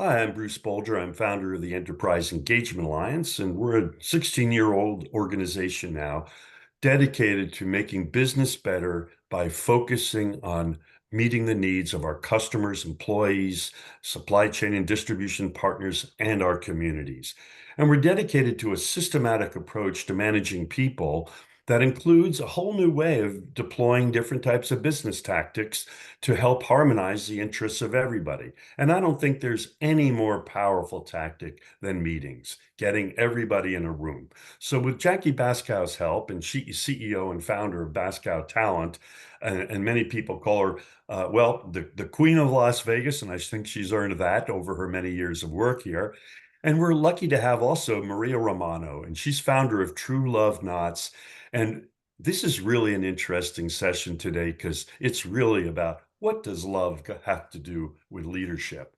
Hi, I'm Bruce Bolger. I'm founder of the Enterprise Engagement Alliance, and we're a 16-year-old organization now dedicated to making business better by focusing on meeting the needs of our customers, employees, supply chain and distribution partners, and our communities. And we're dedicated to a systematic approach to managing people that includes a whole new way of deploying different types of business tactics to help harmonize the interests of everybody. And I don't think there's any more powerful tactic than meetings, getting everybody in a room. So with Jackie Baskow's help, and she is CEO and founder of Baskow Talent, and many people call her, the Queen of Las Vegas, and I think she's earned that over her many years of work here. And we're lucky to have also Maria Romano, and she's founder of True Love Knots. And this is really an interesting session today because it's really about what does love have to do with leadership?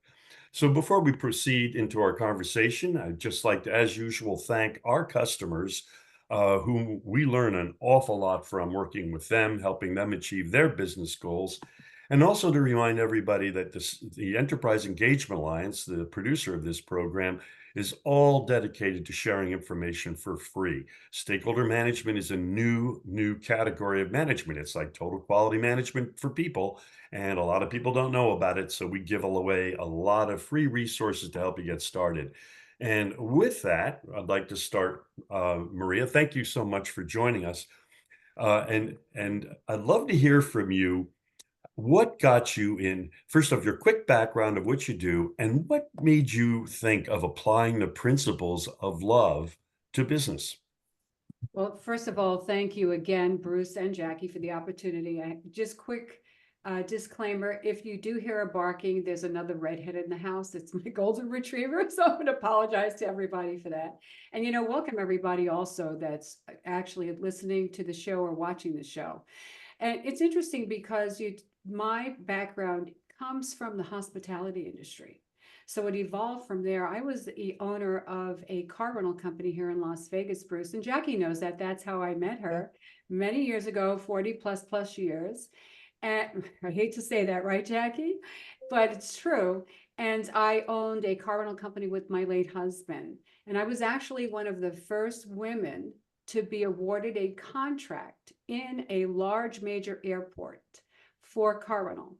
So before we proceed into our conversation, I'd just like to, as usual, thank our customers, whom we learn an awful lot from working with them, helping them achieve their business goals. And also to remind everybody that the Enterprise Engagement Alliance, the producer of this program, is all dedicated to sharing information for free. Stakeholder management is a new category of management. It's like total quality management for people, and a lot of people don't know about it. So we give away a lot of free resources to help you get started. And with that, I'd like to start, Maria. Thank you so much for joining us. And I'd love to hear from you. What got you in, first of your quick background of what you do, and what made you think of applying the principles of love to business? Well, first of all, thank you again, Bruce and Jackie, for the opportunity. Just quick disclaimer, if you do hear a barking, there's another redhead in the house. It's my golden retriever, so I'm going to apologize to everybody for that. And, welcome everybody also that's actually listening to the show or watching the show. And it's interesting because my background comes from the hospitality industry. So it evolved from there. I was the owner of a car rental company here in Las Vegas, Bruce, and Jackie knows that. That's how I met her many years ago, 40 plus years. And I hate to say that, right, Jackie? But it's true. And I owned a car rental company with my late husband. And I was actually one of the first women to be awarded a contract in a large major airport for car rental.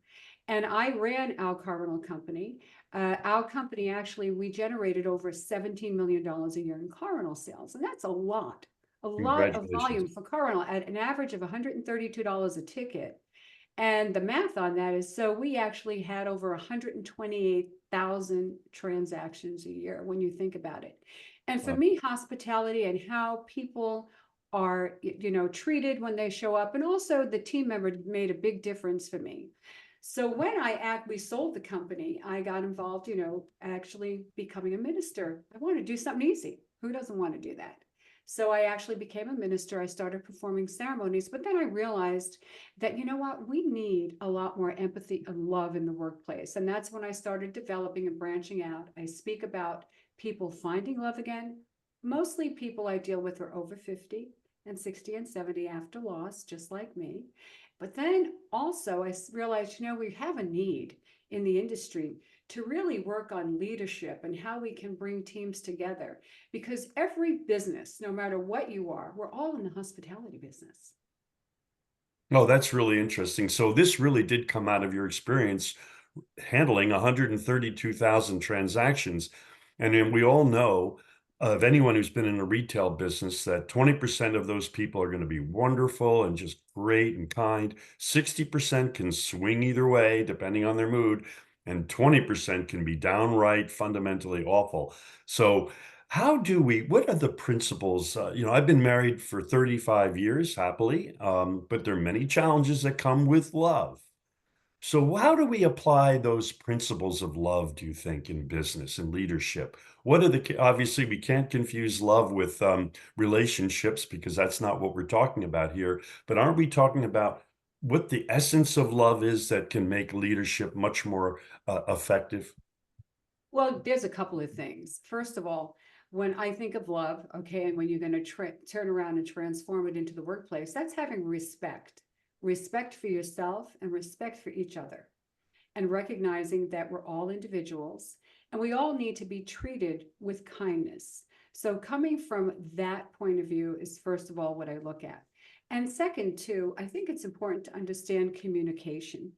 And I ran our car rental company. Our company actually, we generated over $17 million a year in car rental sales. And that's a lot of Congratulations. volume for car rental at an average of $132 a ticket. And the math on that is, so we actually had over 128,000 transactions a year when you think about it. And for Wow. me, hospitality and how people are, treated when they show up, and also the team member made a big difference for me. So when we sold the company, I got involved, actually becoming a minister. I want to do something easy. Who doesn't want to do that? So I actually became a minister. I started performing ceremonies, but then I realized that, what, we need a lot more empathy and love in the workplace. And that's when I started developing and branching out. I speak about people finding love again. Mostly people I deal with are over 50 and 60 and 70 after loss, just like me. But then also I realized, we have a need in the industry to really work on leadership and how we can bring teams together. Because every business, no matter what you are, we're all in the hospitality business. Oh, that's really interesting. So this really did come out of your experience handling 132,000 transactions. And then we all know of anyone who's been in a retail business that 20% of those people are going to be wonderful and just great and kind. 60% can swing either way, depending on their mood, and 20% can be downright fundamentally awful. So what are the principles? I've been married for 35 years happily, but there are many challenges that come with love. So how do we apply those principles of love, do you think, in business and leadership? Obviously, we can't confuse love with relationships because that's not what we're talking about here. But aren't we talking about what the essence of love is that can make leadership much more effective? Well, there's a couple of things. First of all, when I think of love, okay, and when you're going to turn around and transform it into the workplace, that's having respect for yourself and respect for each other. and recognizing that we're all individuals and we all need to be treated with kindness. So coming from that point of view is first of all what I look at. And second, too, I think it's important to understand communication.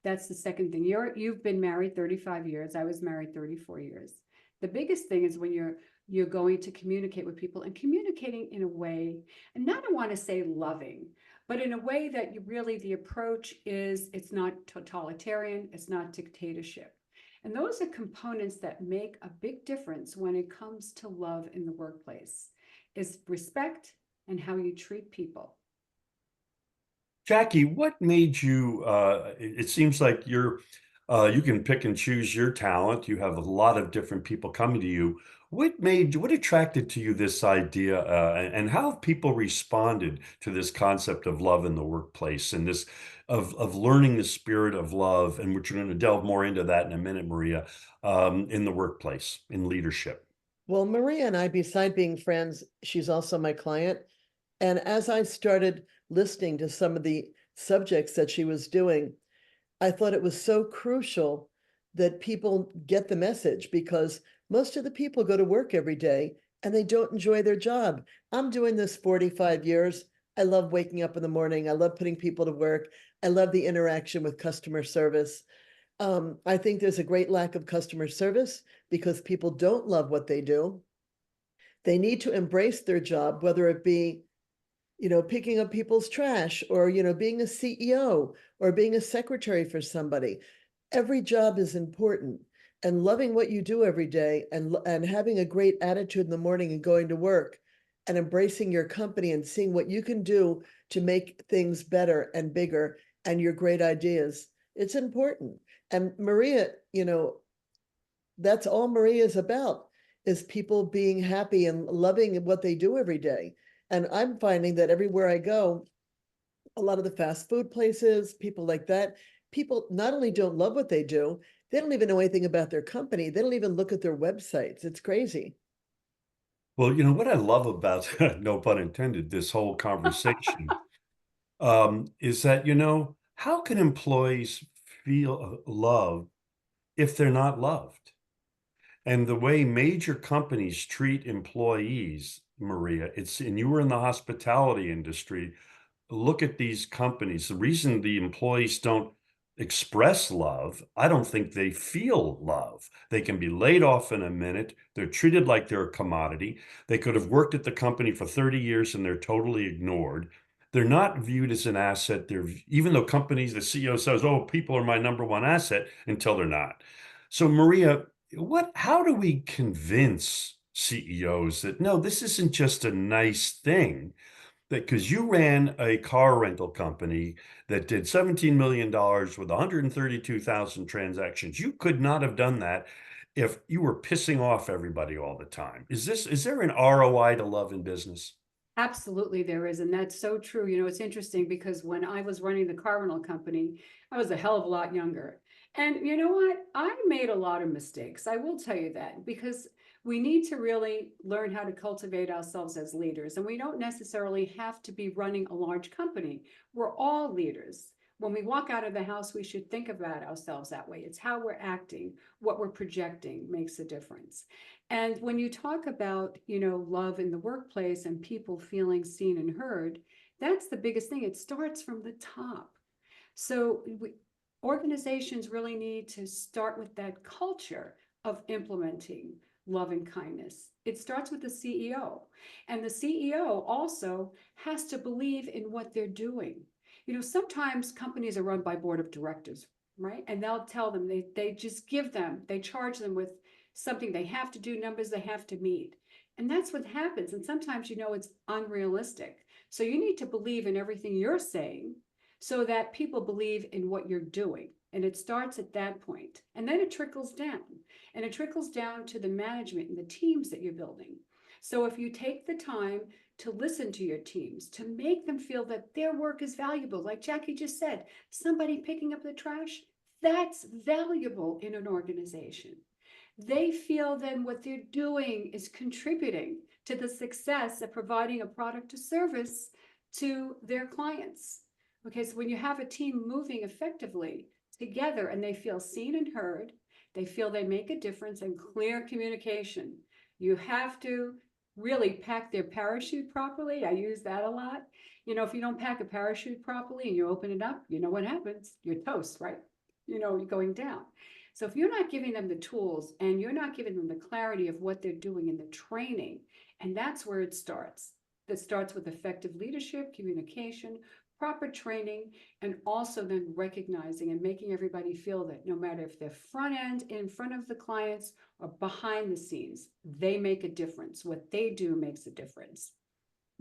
That's the second thing. You've been married 35 years. I was married 34 years. The biggest thing is when you're going to communicate with people and communicating in a way, and not I want to say loving, but in a way that you really the approach is it's not totalitarian, it's not dictatorship. And those are components that make a big difference when it comes to love in the workplace, is respect and how you treat people. Jackie, what made you, it seems like you can pick and choose your talent. You have a lot of different people coming to you. What attracted to you this idea, and how have people responded to this concept of love in the workplace and this of learning the spirit of love? And we're going to delve more into that in a minute, Maria, in the workplace, in leadership. Well, Maria and I, beside being friends, she's also my client. And as I started listening to some of the subjects that she was doing, I thought it was so crucial that people get the message, because most of the people go to work every day and they don't enjoy their job. I'm doing this 45 years. I love waking up in the morning. I love putting people to work. I love the interaction with customer service. I think there's a great lack of customer service because people don't love what they do. They need to embrace their job, whether it be picking up people's trash, or, being a CEO or being a secretary for somebody. Every job is important, and loving what you do every day, and having a great attitude in the morning and going to work and embracing your company and seeing what you can do to make things better and bigger and your great ideas. It's important. And Maria, that's all Maria is about, is people being happy and loving what they do every day. And I'm finding that everywhere I go, a lot of the fast food places, people like that, people not only don't love what they do, they don't even know anything about their company. They don't even look at their websites. It's crazy. Well, what I love about, no pun intended, this whole conversation is that, how can employees feel love if they're not loved? And the way major companies treat employees, Maria, and you were in the hospitality industry, look at these companies. The reason the employees don't express love, I don't think they feel love. They can be laid off in a minute. They're treated like they're a commodity. They could have worked at the company for 30 years and they're totally ignored. They're not viewed as an asset. Even though companies, the CEO says, "Oh, people are my number one asset," until they're not. So, Maria, how do we convince CEOs that no, this isn't just a nice thing? That because you ran a car rental company that did $17 million with 132,000 transactions. You could not have done that if you were pissing off everybody all the time. Is there an ROI to love in business? Absolutely, there is. And that's so true. It's interesting because when I was running the car rental company, I was a hell of a lot younger. And you know what? I made a lot of mistakes. I will tell you that, because we need to really learn how to cultivate ourselves as leaders. And we don't necessarily have to be running a large company. We're all leaders. When we walk out of the house, we should think about ourselves that way. It's how we're acting, what we're projecting makes a difference. And when you talk about, love in the workplace and people feeling seen and heard, that's the biggest thing. It starts from the top. So organizations really need to start with that culture of implementing love and kindness. It starts with the CEO, and the CEO also has to believe in what they're doing. Sometimes companies are run by board of directors, right? And they'll tell them, they just they charge them with something they have to do, numbers they have to meet. And that's what happens. And sometimes, it's unrealistic. So you need to believe in everything you're saying so that people believe in what you're doing. And it starts at that point. And then it trickles down. And it trickles down to the management and the teams that you're building. So if you take the time to listen to your teams, to make them feel that their work is valuable, like Jackie just said, somebody picking up the trash, that's valuable in an organization. They feel then what they're doing is contributing to the success of providing a product or service to their clients. Okay, so when you have a team moving effectively together and they feel seen and heard. They feel they make a difference, and clear communication. You have to really pack their parachute properly. I use that a lot. You know, if you don't pack a parachute properly and you open it up, you know what happens? You're toast, right? You know, you're going down. So if you're not giving them the tools and you're not giving them the clarity of what they're doing in the training, and that's where it starts. That starts with effective leadership, communication, proper training, and also then recognizing and making everybody feel that no matter if they're front end in front of the clients or behind the scenes, they make a difference. What they do makes a difference.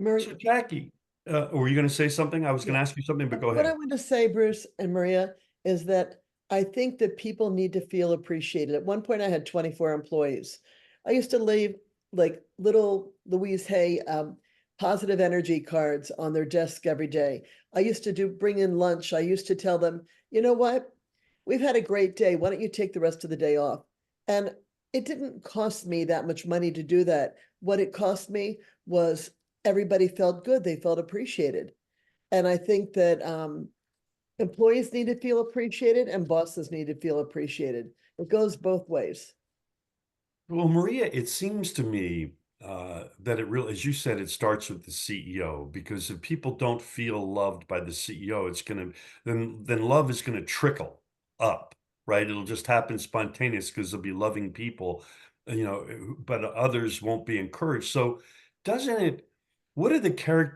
So Jackie, were you going to say something? I was going to ask you something, but go What I ahead. want to say, Bruce and Maria, is that I think that people need to feel appreciated. At one point, I had 24 employees. I used to leave like little Louise Hay positive energy cards on their desk every day. I used to bring in lunch. I used to tell them, you know what? We've had a great day. Why don't you take the rest of the day off? And it didn't cost me that much money to do that. What it cost me was everybody felt good. They felt appreciated. And I think that employees need to feel appreciated and bosses need to feel appreciated. It goes both ways. Well, Maria, it seems to me that it really, as you said, it starts with the CEO, because if people don't feel loved by the CEO, it's going to, then love is going to trickle up, right? It'll just happen spontaneous because there'll be loving people, but others won't be encouraged. So doesn't it, what are the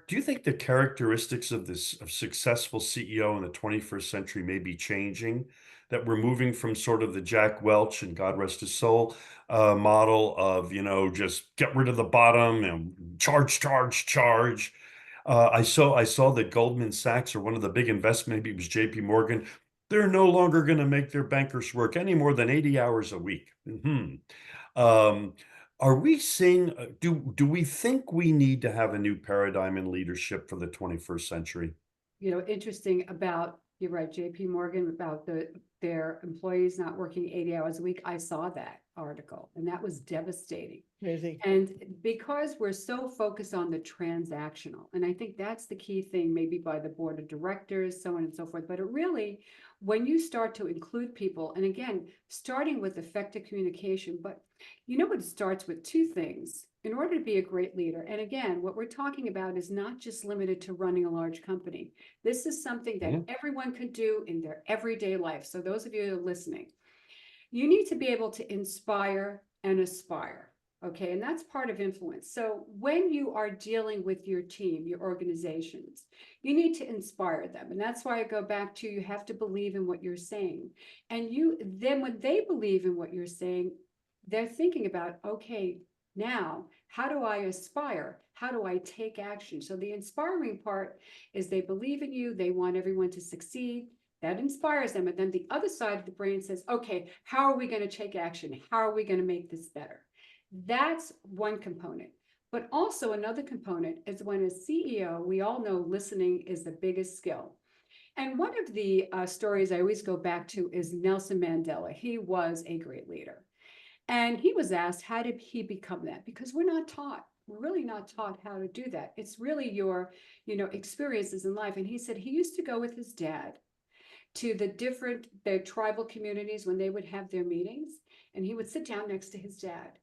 do you think the characteristics of this of successful CEO in the 21st century may be changing? That we're moving from sort of the Jack Welch, and God rest his soul, model of, just get rid of the bottom and charge, charge, charge. I saw that Goldman Sachs, or one of the big investment, maybe it was JP Morgan, they're no longer going to make their bankers work any more than 80 hours a week. Um, are we seeing, do we think we need to have a new paradigm in leadership for the 21st century? You know, interesting about, you're right, JP Morgan, about their employees not working 80 hours a week. I saw that article and that was devastating. Crazy. And because we're so focused on the transactional, and I think that's the key thing, maybe by the board of directors, so on and so forth, but it really, when you start to include people, and again, starting with effective communication, but you know what, it starts with two things in order to be a great leader. And again, what we're talking about is not just limited to running a large company. This is something that everyone could do in their everyday life. So those of you who are listening, you need to be able to inspire and aspire. Okay, and that's part of influence. So when you are dealing with your team, your organizations, you need to inspire them. And that's why I go back to, you have to believe in what you're saying. And then when they believe in what you're saying, they're thinking about, okay, now, how do I aspire? How do I take action? So the inspiring part is they believe in you. They want everyone to succeed. That inspires them. And then the other side of the brain says, okay, how are we going to take action? How are we going to make this better? That's one component. But also another component is when a CEO, we all know listening is the biggest skill. And one of the stories I always go back to is Nelson Mandela. He was a great leader. And he was asked, how did he become that? Because we're not taught. We're really not taught how to do that. It's really your, experiences in life. And he said he used to go with his dad to the tribal communities when they would have their meetings, and he would sit down next to his dad.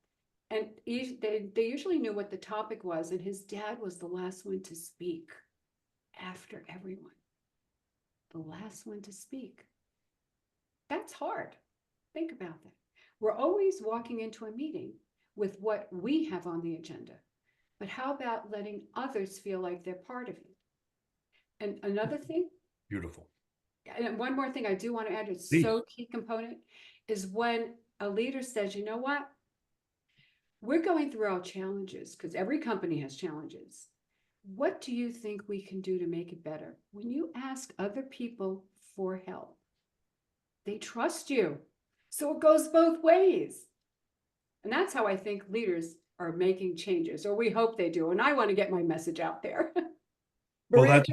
And they usually knew what the topic was, and his dad was the last one to speak after everyone. The last one to speak. That's hard. Think about that. We're always walking into a meeting with what we have on the agenda. But how about letting others feel like they're part of it? And another thing. Beautiful. And one more thing I do want to add, it's Please. so key component, is when a leader says, you know what? We're going through our challenges, because every company has challenges. What do you think we can do to make it better? When you ask other people for help, they trust you. So it goes both ways. And that's how I think leaders are making changes, or we hope they do. And I want to get my message out there. Well, that's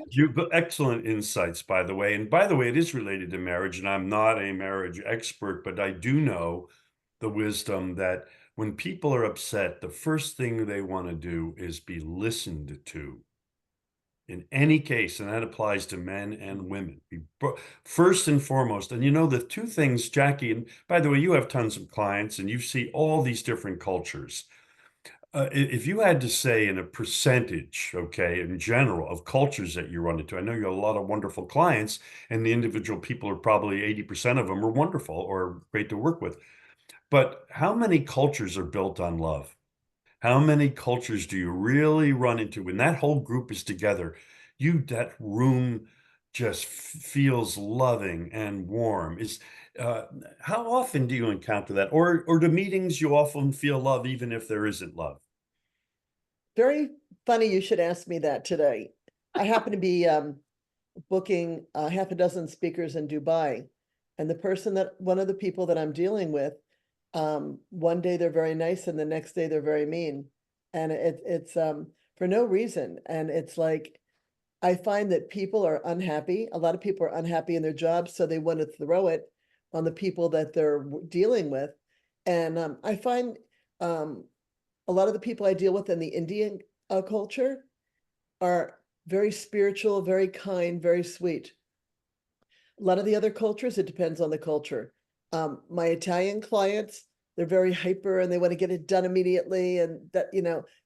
excellent insights, by the way. And by the way, it is related to marriage, and I'm not a marriage expert, but I do know the wisdom that when people are upset, the first thing they want to do is be listened to. in any case, and that applies to men and women. First and foremost, and you know, the two things, Jackie, and by the way, you have tons of clients and you see all these different cultures. If you had to say in a percentage, okay, in general, of cultures that you run into, I know you have a lot of wonderful clients, and the individual people are probably 80% of them are wonderful or great to work with. But how many cultures are built on love? How many cultures do you really run into when that whole group is together? That room just feels loving and warm. Uh, how often do you encounter that? Or do meetings you often feel love even if there isn't love? Very funny you should ask me that today. I happen to be booking half a dozen speakers in Dubai. And one of the people that I'm dealing with, one day they're very nice and the next day they're very mean. And it's for no reason. And it's like, I find that people are unhappy. A lot of people are unhappy in their jobs, so they want to throw it on the people that they're dealing with. And I find um, a lot of the people I deal with in the Indian culture are very spiritual, very kind, very sweet. A lot of the other cultures, it depends on the culture. My Italian clients, they're very hyper and they want to get it done immediately. And that,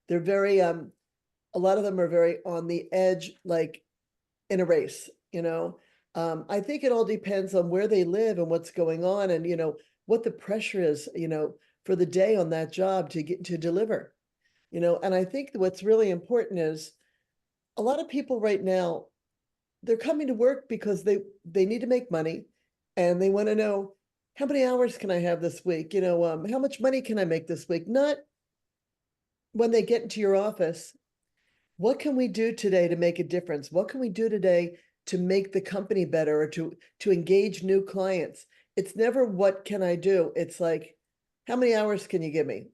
they're very, a lot of them are very on the edge, like in a race. I think it all depends on where they live and what's going on and, what the pressure is, for the day on that job to deliver. And I think what's really important is a lot of people right now, they're coming to work because they need to make money and they want to know how many hours can I have this week? How much money can I make this week? Not when they get into your office, what can we do today to make a difference? What can we do today to make the company better or to engage new clients? It's never what can I do? It's like, how many hours can you give me?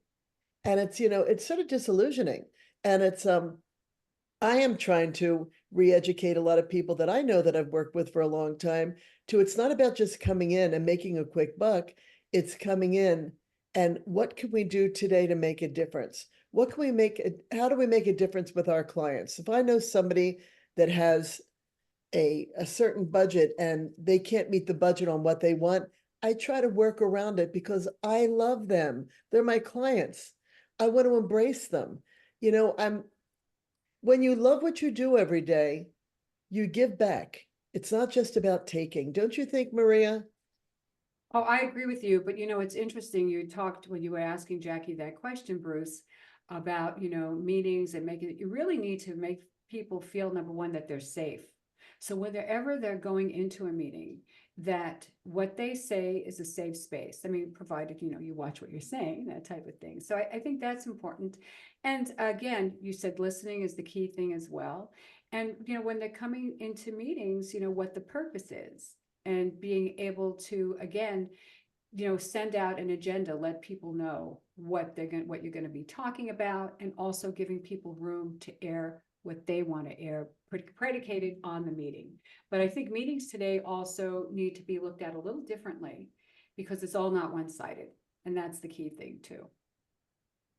And it's sort of disillusioning. And I am trying to re-educate a lot of people that I know that I've worked with for a long time to it's not about just coming in and making a quick buck. It's coming in and what can we do today to make a difference? How do we make a difference with our clients? If I know somebody that has a certain budget and they can't meet the budget on what they want, I try to work around it because I love them. They're my clients. I want to embrace them. I'm when you love what you do every day, you give back. It's not just about taking. Don't you think, Maria? Oh, I agree with you, but it's interesting. You talked when you were asking Jackie that question, Bruce, about, meetings and you really need to make people feel, number one, that they're safe. So whenever they're going into a meeting, that what they say is a safe space. I mean, provided, you watch what you're saying, that type of thing. So I think that's important. And again, you said listening is the key thing as well. And, when they're coming into meetings, what the purpose is and being able to, again, send out an agenda, let people know what you're going to be talking about, and also giving people room to air what they want to air, predicated on the meeting. But I think meetings today also need to be looked at a little differently because it's all not one-sided. And that's the key thing too.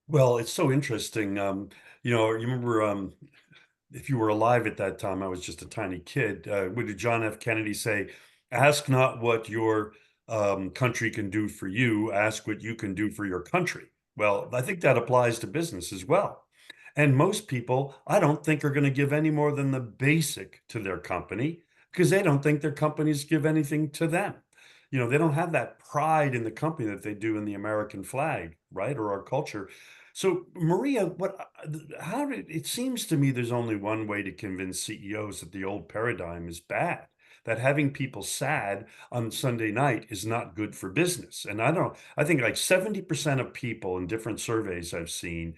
Well, it's so interesting. You remember if you were alive at that time, I was just a tiny kid. What did John F. Kennedy say? Ask not what your country can do for you, ask what you can do for your country. Well, I think that applies to business as well. And most people, I don't think, are going to give any more than the basic to their company because they don't think their companies give anything to them. They don't have that pride in the company that they do in the American flag, right? Or our culture. So, Maria, how did it seems to me there's only one way to convince CEOs that the old paradigm is bad, that having people sad on Sunday night is not good for business. And I think like 70% of people in different surveys I've seen,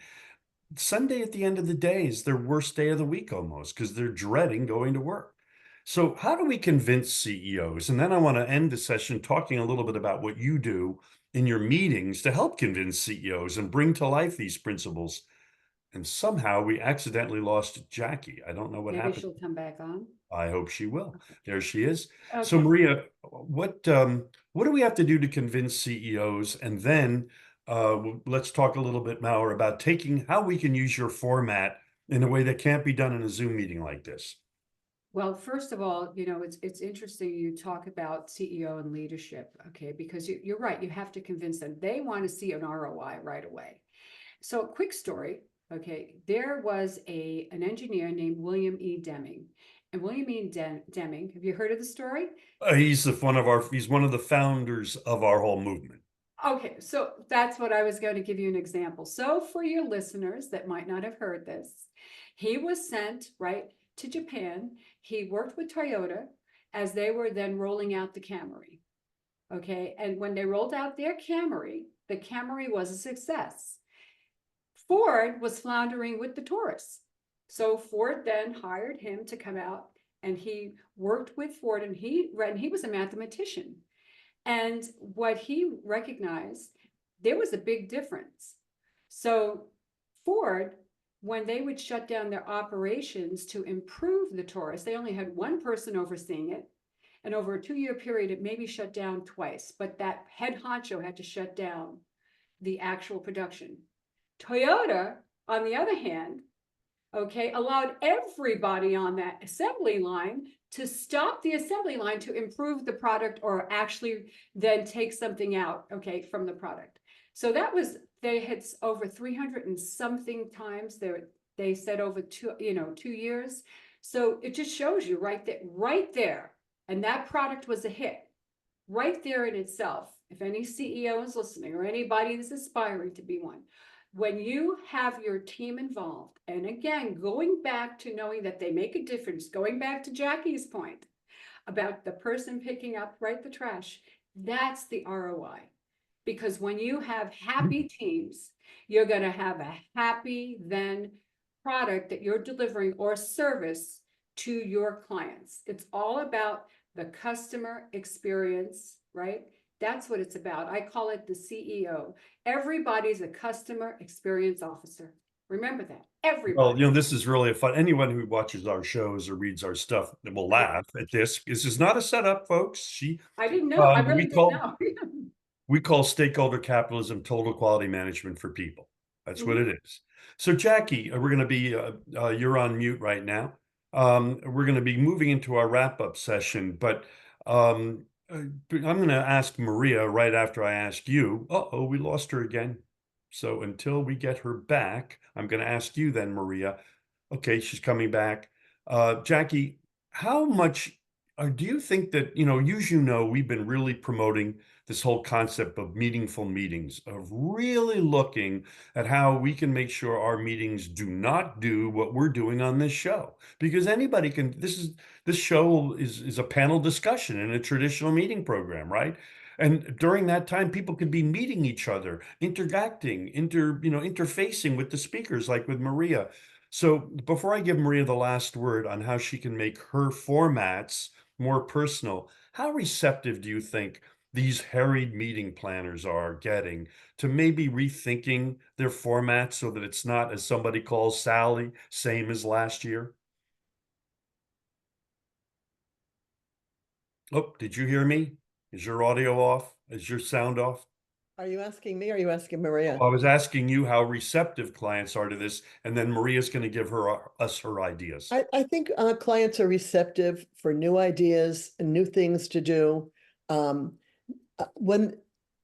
Sunday at the end of the day is their worst day of the week almost because they're dreading going to work. So, how do we convince CEOs? And then I want to end the session talking a little bit about what you do in your meetings to help convince CEOs and bring to life these principles. And somehow we accidentally lost Jackie. I don't know what Maybe happened. she'll come back on. I hope she will. There she is. So, Okay. Maria, what do we have to do to convince CEOs? And then let's talk a little bit more about taking how we can use your format in a way that can't be done in a Zoom meeting like this? Well, first of all, it's interesting you talk about CEO and leadership, okay? Because you're right, you have to convince them. They want to see an ROI right away. So, quick story, okay? There was an engineer named William E. Deming. And William E. Deming, have you heard of the story? He's one of the founders of our whole movement. Okay, so that's what I was going to give you an example. So for your listeners that might not have heard this, he was sent right to Japan. He worked with Toyota as they were then rolling out the Camry. Okay, and when they rolled out their Camry, the Camry was a success. Ford was floundering with the Taurus. So Ford then hired him to come out and he worked with Ford and he was a mathematician. And what he recognized, there was a big difference. So Ford, when they would shut down their operations to improve the Taurus, they only had one person overseeing it. And over a 2-year period, it maybe shut down twice, but that head honcho had to shut down the actual production. Toyota, on the other hand, okay, allowed everybody on that assembly line to stop the assembly line to improve the product or actually then take something out, okay, from the product. So that was, they had over 300 and something times they said over 2 years. So it just shows you right there. And that product was a hit right there in itself. If any CEO is listening or anybody that's aspiring to be one, when you have your team involved, and again, going back to knowing that they make a difference, going back to Jackie's point about the person picking up, right, the trash, that's the ROI. Because when you have happy teams, you're going to have a happy then product that you're delivering or service to your clients. It's all about the customer experience, right? That's what it's about. I call it the CEO. Everybody's a customer experience officer. Remember that. Well, Everybody. this is really a fun. Anyone who watches our shows or reads our stuff will laugh at this. This is not a setup, folks. I didn't know. I We really didn't call know. we call stakeholder capitalism total quality management for people. That's what Mhm. it is. So, Jackie, we're going to be you're on mute right now. We're going to be moving into our wrap up session, but I'm going to ask Maria right after I ask you. Oh, we lost her again. So until we get her back, I'm going to ask you then, Maria. Okay, she's coming back. Jackie, how much do you think that, we've been really promoting this whole concept of meaningful meetings, of really looking at how we can make sure our meetings do not do what we're doing on this show. Because anybody can, this show is a panel discussion in a traditional meeting program, right? And during that time, people could be meeting each other, interacting, interfacing with the speakers, like with Maria. So before I give Maria the last word on how she can make her formats more personal, how receptive do you think these harried meeting planners are getting to maybe rethinking their format so that it's not, as somebody calls Sally, same as last year? Oh, did you hear me? Is your audio off? Is your sound off? Are you asking me or are you asking I Maria? was asking you how receptive clients are to this, and then Maria's going to give us her ideas. I think clients are receptive for new ideas and new things to do. Um, when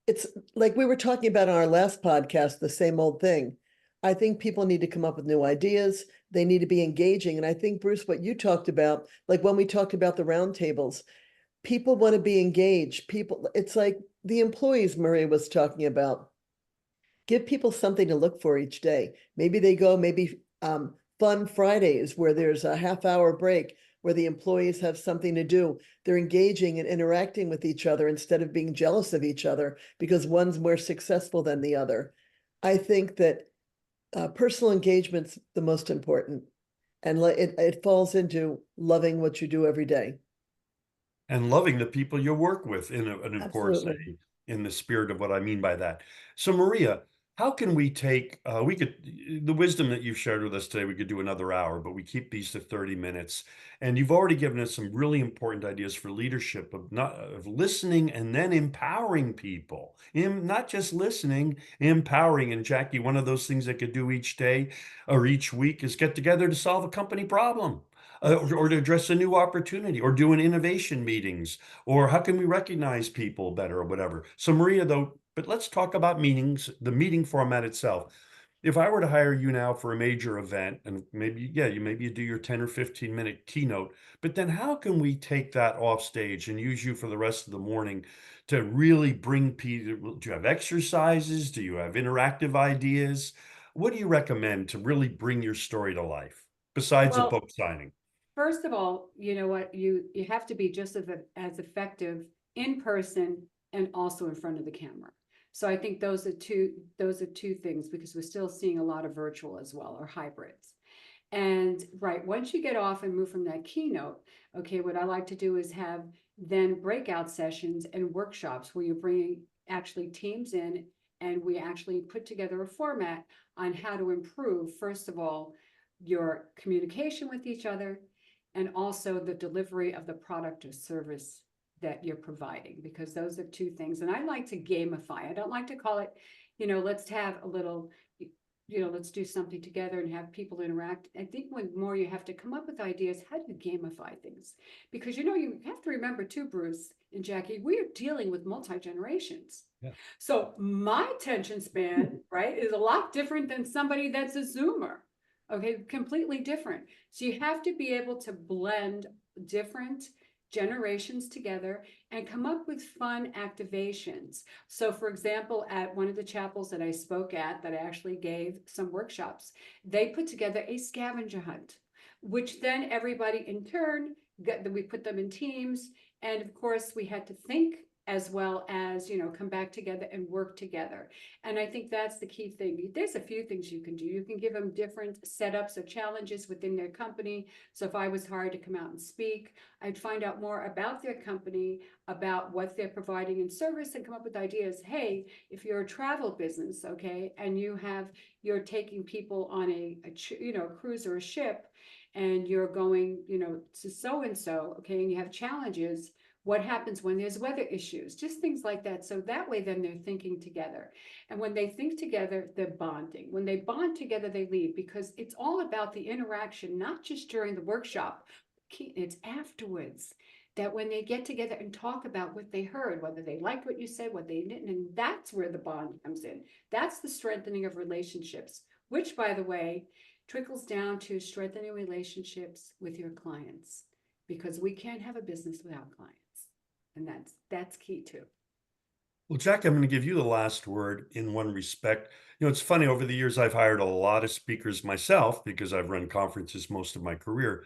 it's like we were talking about on our last podcast, the same old thing. I think people need to come up with new ideas. They need to be engaging. And I think, Bruce, what you talked about, like when we talked about the roundtables, people want to be engaged. People, it's like the employees Maria was talking about. Give people something to look for each day. Maybe they go, maybe fun Fridays where there's a half-hour break where the employees have something to do. They're engaging and interacting with each other instead of being jealous of each other because one's more successful than the other. I think that personal engagement's the most important, and it falls into loving what you do every day. And loving the people you work with in of course, Absolutely. in the spirit of what I mean by that. So Maria, how can we take, the wisdom that you've shared with us today, we could do another hour, but we keep these to 30 minutes. And you've already given us some really important ideas for leadership of listening and then empowering people. Not just listening, empowering. And Jackie, one of those things they could do each day or each week is get together to solve a company problem. Or to address a new opportunity, or doing innovation meetings, or how can we recognize people better, or whatever. So Maria, though, but let's talk about meetings, the meeting format itself. If I were to hire you now for a major event, and maybe, yeah, you do your 10 or 15-minute keynote, but then how can we take that off stage and use you for the rest of the morning to really bring people? Do you have exercises? Do you have interactive ideas? What do you recommend to really bring your story to life besides a Well, book signing? first of all, you know what, you have to be just as effective in person and also in front of the camera. So I think those are two things, because we're still seeing a lot of virtual as well, or hybrids. And right, once you get off and move from that keynote, okay, what I like to do is have then breakout sessions and workshops where you're bringing actually teams in, and we actually put together a format on how to improve, first of all, your communication with each other, and also the delivery of the product or service that you're providing, because those are two things. And I like to gamify. I don't like to call it, let's have a little, let's do something together and have people interact. I think when more you have to come up with ideas, how do you gamify things? Because, you have to remember too, Bruce and Jackie, we are dealing with multi-generations. Yeah. So my attention span, right, is a lot different than somebody that's a Zoomer. Okay, completely different. So you have to be able to blend different generations together and come up with fun activations. So for example, at one of the chapels that I spoke at, that I actually gave some workshops, they put together a scavenger hunt, which then everybody in turn, we put them in teams. And of course we had to think as well as, come back together and work together. And I think that's the key thing. There's a few things you can do. You can give them different setups or challenges within their company. So if I was hired to come out and speak, I'd find out more about their company, about what they're providing in service, and come up with ideas. Hey, if you're a travel business, okay, and you're taking people on a cruise or a ship, and you're going, to so-and-so, okay, and you have challenges, what happens when there's weather issues, just things like that. So that way, then they're thinking together. And when they think together, they're bonding. When they bond together, they lead, because it's all about the interaction, not just during the workshop. It's afterwards, that when they get together and talk about what they heard, whether they liked what you said, what they didn't, and that's where the bond comes in. That's the strengthening of relationships, which, by the way, trickles down to strengthening relationships with your clients, because we can't have a business without clients. And that's key too. Well, Jack, I'm going to give you the last word in one respect. It's funny, over the years, I've hired a lot of speakers myself because I've run conferences most of my career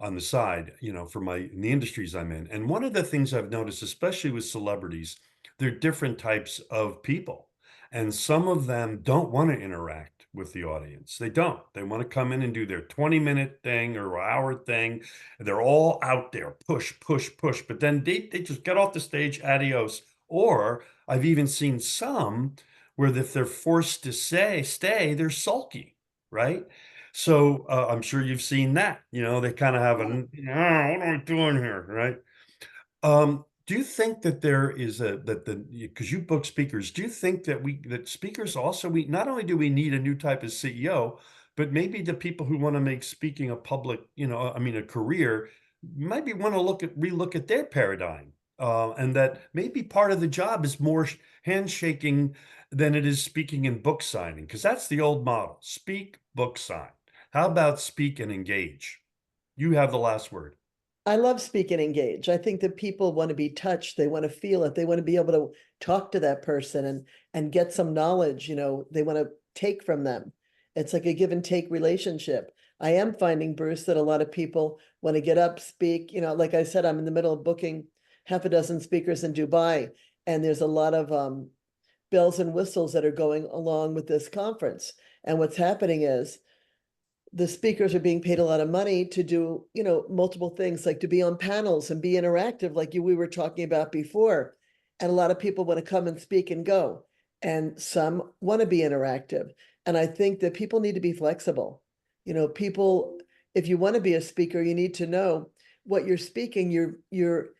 on the side, in the industries I'm in. And one of the things I've noticed, especially with celebrities, there are different types of people. And some of them don't want to interact with the audience. They don't. They want to come in and do their 20-minute thing or hour thing. They're all out there, push, push, push. But then they just get off the stage, adios. Or I've even seen some where if they're forced to stay, they're sulky, right? So I'm sure you've seen that. They kind of have Yeah. what am I doing here, right? Do you think that there is because you book speakers, do you think that speakers also, we not only do we need a new type of CEO, but maybe the people who want to make speaking a public, a career, maybe want to relook at their paradigm, and that maybe part of the job is more handshaking than it is speaking and book signing, because that's the old model: speak, book sign. How about speak and engage? You have the last word. I love speak and engage. I think that people want to be touched. They want to feel it. They want to be able to talk to that person and get some knowledge, they want to take from them. It's like a give and take relationship. I am finding, Bruce, that a lot of people want to get up, speak, like I said, I'm in the middle of booking half a dozen speakers in Dubai, and there's a lot of bells and whistles that are going along with this conference. And what's happening is the speakers are being paid a lot of money to do, multiple things, like to be on panels and be interactive, like we were talking about before. And a lot of people want to come and speak and go. and some want to be interactive. And I think that people need to be flexible. You know, people, if you want to be a speaker, you need to know what you're speaking, you're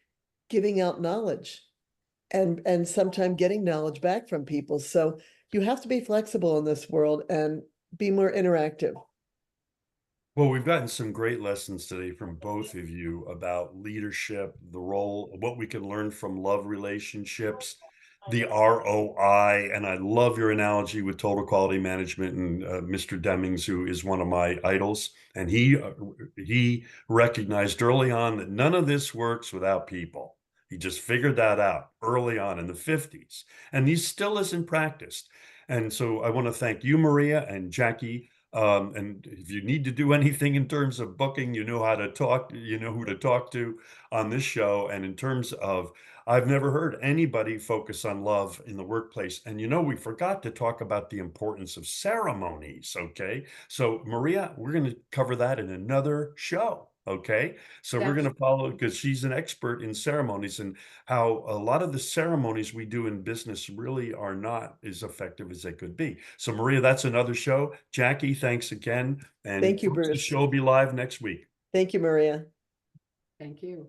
giving out knowledge and sometimes getting knowledge back from people. So you have to be flexible in this world and be more interactive. Well, we've gotten some great lessons today from both of you about leadership, the role, what we can learn from love relationships, the ROI, and I love your analogy with total quality management and Mr. Demings, who is one of my idols, and he recognized early on that none of this works without people. He just figured that out early on in the 50s, and he still isn't practiced. And so I want to thank you, Maria and Jackie. And if you need to do anything in terms of booking, you know how to talk, you know who to talk to on this show. And in terms of, I've never heard anybody focus on love in the workplace. And you know, we forgot to talk about the importance of ceremonies. Okay. So, Maria, we're going to cover that in another show. Okay. So, we're going That's to follow because she's an expert in ceremonies and how a lot of the ceremonies we do in business really are not as effective as they could be. So, Maria, that's another show. Jackie, thanks again. And Thank you, Bruce, the Bruce. show will be live next week. Thank you, Maria. Thank you.